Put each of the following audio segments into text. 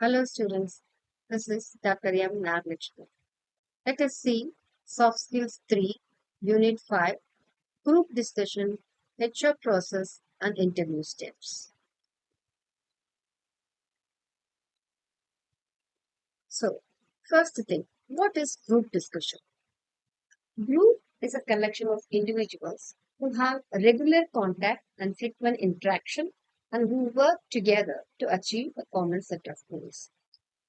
Hello students, this is Dr. M. Naglakshmi. Let us see Soft Skills 3, Unit 5, Group Discussion, HR Process and Interview Steps. So, first thing, what is group discussion? Group is a collection of individuals who have regular contact and frequent interaction and who work together to achieve a common set of goals.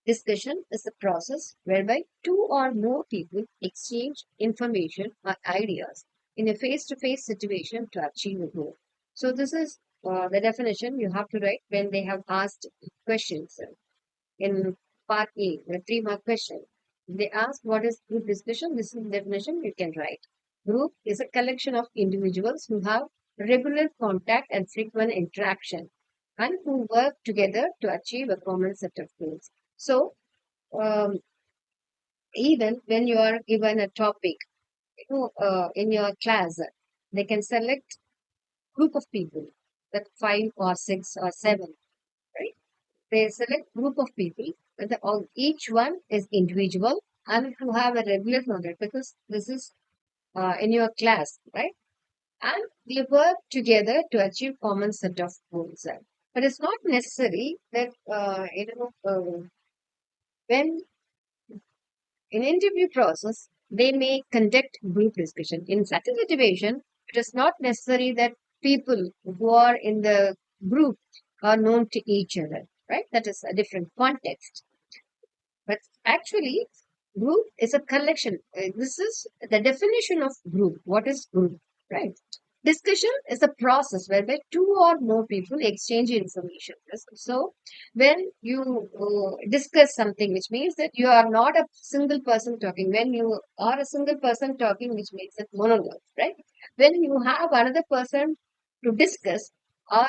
Discussion is a process whereby two or more people exchange information or ideas in a face to face situation to achieve a goal. So, this is the definition you have to write when they have asked questions in part A, the 3 mark question. They ask what is group discussion. This is the definition you can write. Group is a collection of individuals who have regular contact and frequent interaction and who work together to achieve a common set of goals. So, um, even when you are given a topic, in your class, they can select group of people, that 5 or 6 or 7, right? They select group of people, but each one is individual and who have a regular contact because this is in your class, right? And they work together to achieve common set of goals. But it's not necessary that when in interview process, they may conduct group discussion. In such a situation, it is not necessary that people who are in the group are known to each other, right? That is a different context. But actually, group is a collection. This is the definition of group. What is group, right? Discussion is a process whereby two or more people exchange information. So, when you discuss something, which means that you are not a single person talking. When you are a single person talking, which means that monologue, right? When you have another person to discuss, or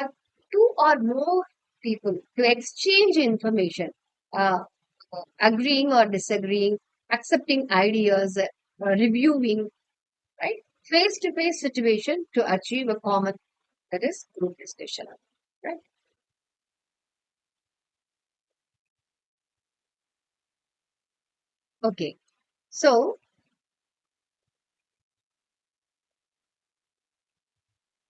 two or more people to exchange information, uh, agreeing or disagreeing, accepting ideas, reviewing, right? Face to face situation to achieve a common, that is group discussion, right? Okay. So,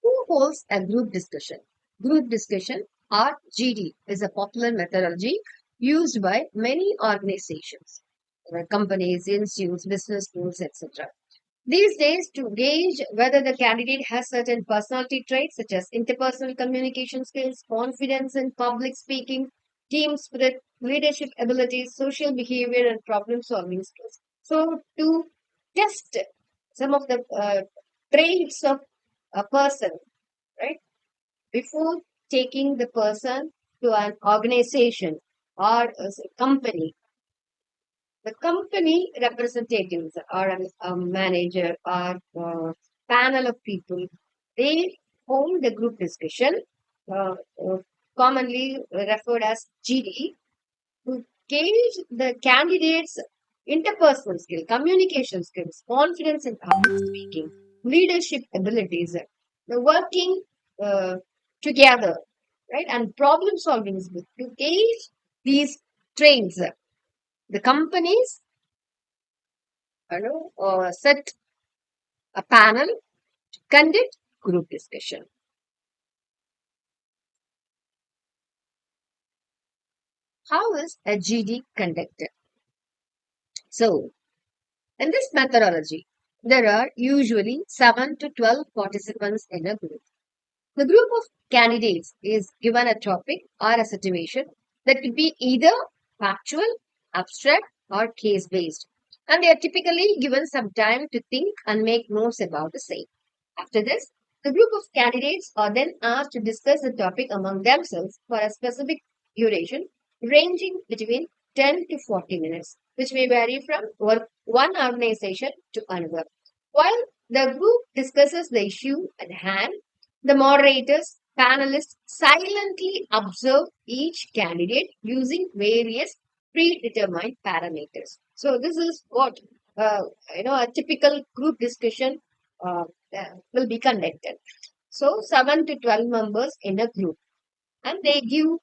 who holds a group discussion? Group discussion or GD is a popular methodology used by many organizations, companies, institutes, business schools, etc. These days, to gauge whether the candidate has certain personality traits such as interpersonal communication skills, confidence in public speaking, team spirit, leadership abilities, social behavior, and problem solving skills. So, to test some of the traits of a person, right, before taking the person to an organization or a company, the company representatives or a manager or panel of people, they hold the group discussion, uh, uh, commonly referred as GD, to gauge the candidates' interpersonal skill, communication skills, confidence in public speaking, leadership abilities, the working uh, together, right, and problem solving skills to gauge these traits. The companies set a panel to conduct group discussion. How is a GD conducted? So, in this methodology, there are usually 7 to 12 participants in a group. The group of candidates is given a topic or a situation that could be either factual, abstract, or case based, and they are typically given some time to think and make notes about the same. After this, the group of candidates are then asked to discuss the topic among themselves for a specific duration ranging between 10 to 40 minutes, which may vary from one organization to another. While the group discusses the issue at hand, the moderators, panelists silently observe each candidate using various predetermined parameters. So this is what a typical group discussion uh, will be conducted. So 7 to 12 members in a group, and they give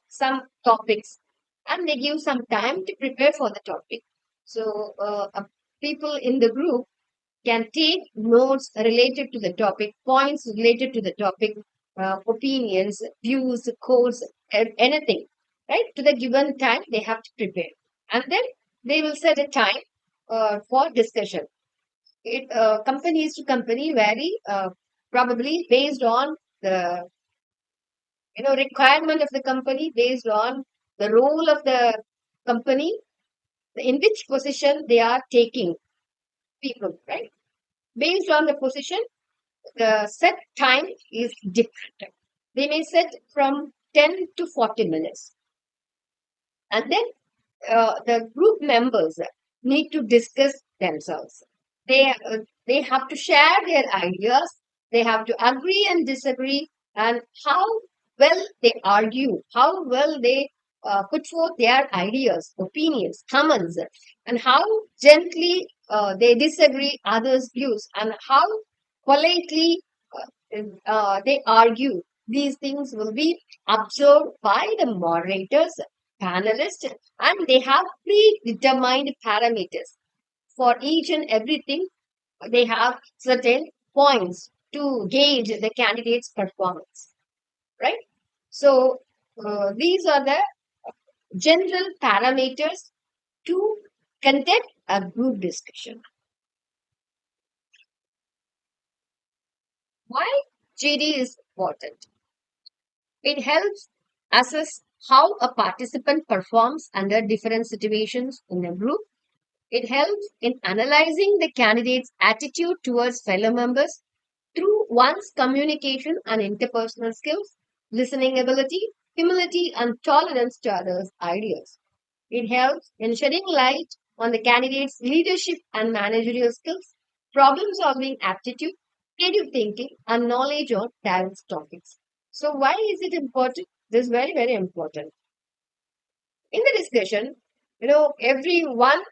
some topics. and they give some time to prepare for the topic. So, people in the group can take notes related to the topic, points related to the topic, opinions, views, codes, anything, right? To the given time, they have to prepare. And then they will set a time for discussion. It companies to company vary, probably based on the requirement of the company, based on the role of the company, in which position they are taking people, right? Based on the position, the set time is different. They may set from 10 to 40 minutes. And then the group members need to discuss themselves. They have to share their ideas. They have to agree and disagree, and how well they argue, how well they put forth their ideas, opinions, comments, and how gently they disagree others' views, and how politely they argue. These things will be observed by the moderators, panelists, and they have predetermined parameters for each and everything. They have certain points to gauge the candidate's performance, right? So, these are the general parameters to conduct a group discussion. Why GD is important? It helps assess how a participant performs under different situations in a group. It helps in analyzing the candidate's attitude towards fellow members through one's communication and interpersonal skills, listening ability, humility, and tolerance to others' ideas. It helps in shedding light on the candidate's leadership and managerial skills, problem solving aptitude, creative thinking, and knowledge on diverse topics. So, why is it important? This is very, very important. In the discussion, everyone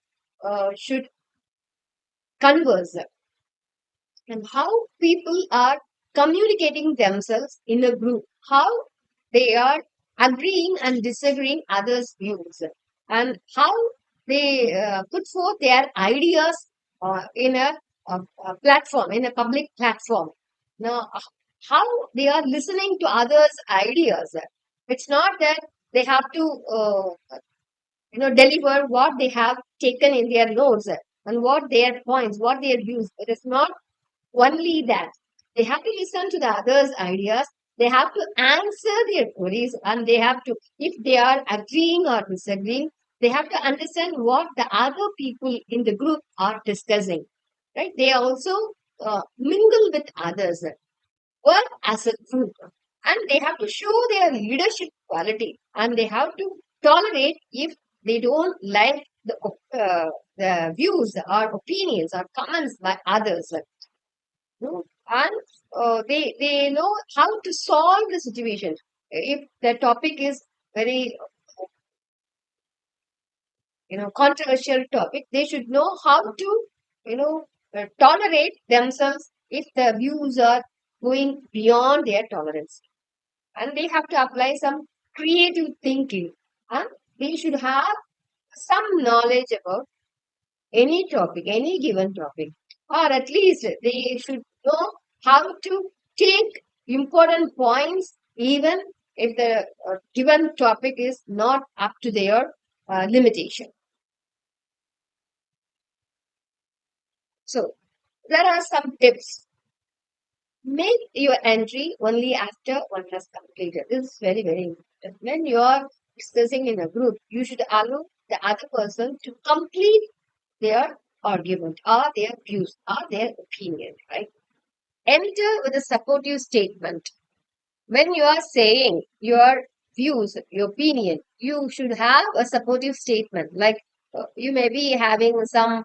should converse, and how people are communicating themselves in a group, how they are agreeing and disagreeing others' views, and how they put forth their ideas in a platform, in a public platform. Now, how they are listening to others' ideas. It's not that they have to deliver what they have taken in their notes and what their points, what their views. It is not only that. They have to listen to the others' ideas. They have to answer their queries, and they have to, if they are agreeing or disagreeing, they have to understand what the other people in the group are discussing. Right? They also mingle with others, work as a group, and they have to show their leadership quality, and they have to tolerate if they don't like the views or opinions or comments by others. No? And they know how to solve the situation. If the topic is very controversial topic, they should know how to tolerate themselves if the views are going beyond their tolerance, and they have to apply some creative thinking, and they should have some knowledge about any topic, any given topic, or at least they should know how to take important points, even if the given topic is not up to their limitation. So, there are some tips. Make your entry only after one has completed. This is very, very important. When you are discussing in a group, you should allow the other person to complete their argument or their views or their opinion, right? Enter with a supportive statement. When you are saying your views, your opinion, you should have a supportive statement. Like you may be having some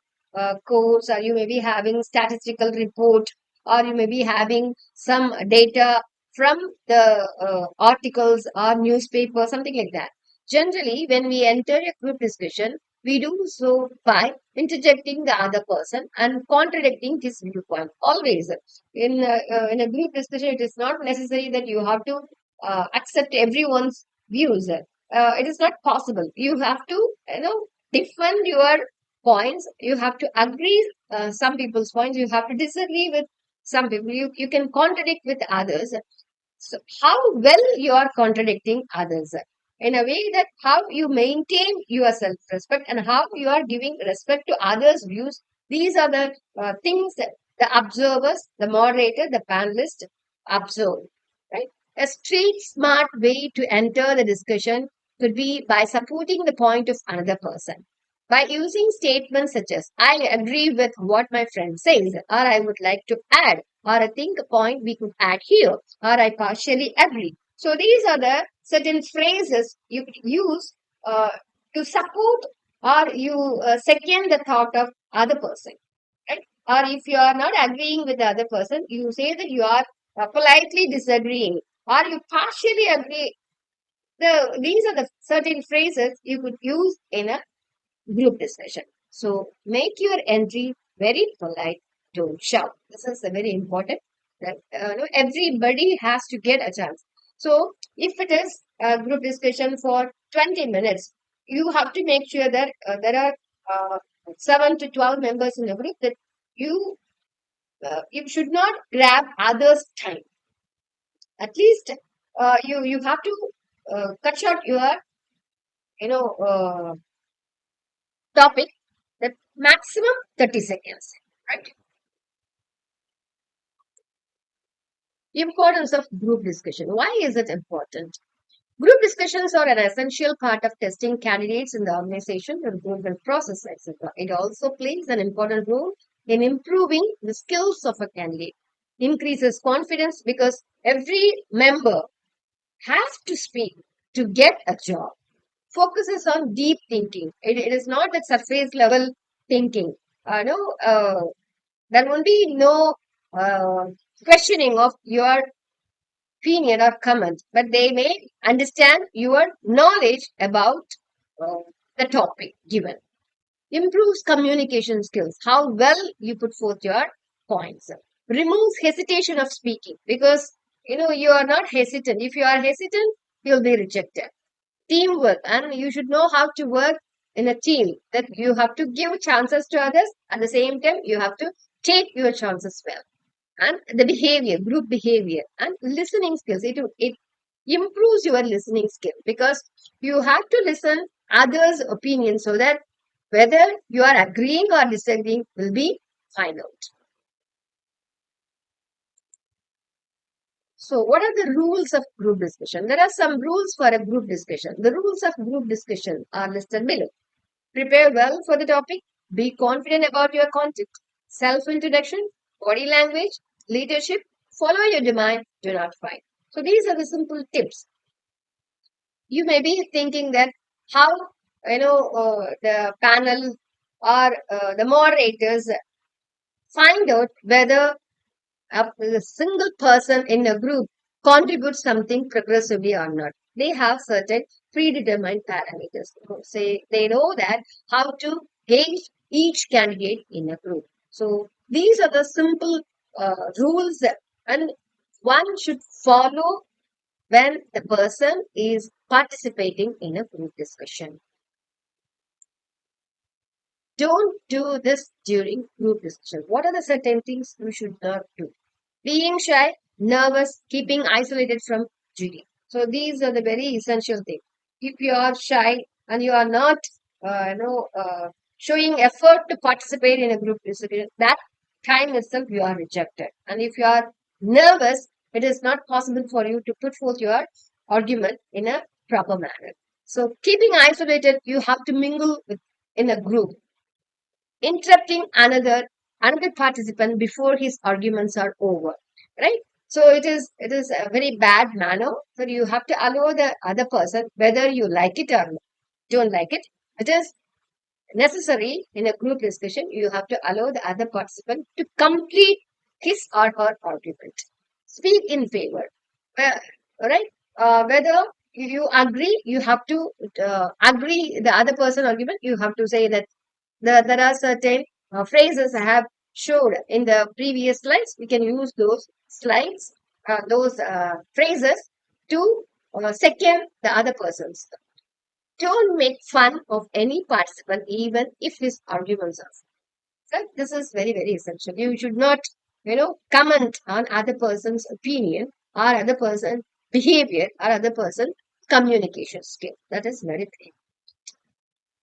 quotes, or you may be having statistical report, or you may be having some data from the articles or newspaper, something like that. Generally, when we enter a group discussion, we do so by interjecting the other person and contradicting his viewpoint. Always in a group discussion, it is not necessary that you have to accept everyone's views. it is not possible. You have to, defend your points. You have to agree some people's points. You have to disagree with some people. You can contradict with others. So how well you are contradicting others in a way that how you maintain your self-respect and how you are giving respect to others' views. These are the things that the observers, the moderator, the panelist observe, right? A street smart way to enter the discussion could be by supporting the point of another person. By using statements such as, I agree with what my friend says, or I would like to add, or I think a point we could add here, or I partially agree. So these are the certain phrases you could use uh, to support or you second the thought of other person, right? Or if you are not agreeing with the other person, you say that you are politely disagreeing or you partially agree. These are the certain phrases you could use in a group discussion. So make your entry very polite. Don't shout. This is a very important. That everybody has to get a chance. So if it is a group discussion for 20 minutes, you have to make sure that there are 7 to 12 members in the group, that you you should not grab others' time. At least you have to cut short your you know uh, topic, that maximum 30 seconds, right? Importance of group discussion. Why is it important? Group discussions are an essential part of testing candidates in the organization, the recruitment process, etc. It also plays an important role in improving the skills of a candidate, increases confidence because every member has to speak to get a job, focuses on deep thinking. It is not that surface level thinking. No, there will be no uh, questioning of your opinion or comment, but they may understand your knowledge about uh, the topic given. Improves communication skills, how well you put forth your points. Removes hesitation of speaking because you are not hesitant. If you are hesitant, you'll be rejected. Teamwork, and you should know how to work in a team, that you have to give chances to others, at the same time you have to take your chances well. And the behavior, group behavior and listening skills, it improves your listening skill because you have to listen others opinions so that whether you are agreeing or disagreeing will be find out. So what are the rules of group discussion? There are some rules for a group discussion. The rules of group discussion are listed below. Prepare well for the topic. Be confident about your content. Self-introduction, body language, leadership. Follow your demand. Do not fight. So these are the simple tips. You may be thinking that how the panel or the moderators find out whether a single person in a group contributes something progressively or not. They have certain predetermined parameters. Say they know that how to gauge each candidate in a group. So these are the simple rules and one should follow when the person is participating in a group discussion. Don't do this during group discussion. What are the certain things you should not do? Being shy, nervous, keeping isolated from GD. So these are the very essential things. If you are shy and you are not, showing effort to participate in a group discussion, that time itself you are rejected. And if you are nervous, it is not possible for you to put forth your argument in a proper manner. So keeping isolated, you have to mingle with in a group, interrupting another participant before his arguments are over, right? So it is a very bad manner. So you have to allow the other person, whether you like it or don't like it. It is necessary in a group discussion. You have to allow the other participant to complete his or her argument. Speak in favor. uh, right? Whether you agree, you have to agree the other person argument. You have to say that there are certain phrases I have showed in the previous slides. We can use those slides, those phrases to second the other person's. Don't make fun of any participant, even if his arguments are. So this is very, very essential. You should not, comment on other person's opinion or other person's behavior or other person's communication skill. That is very thing.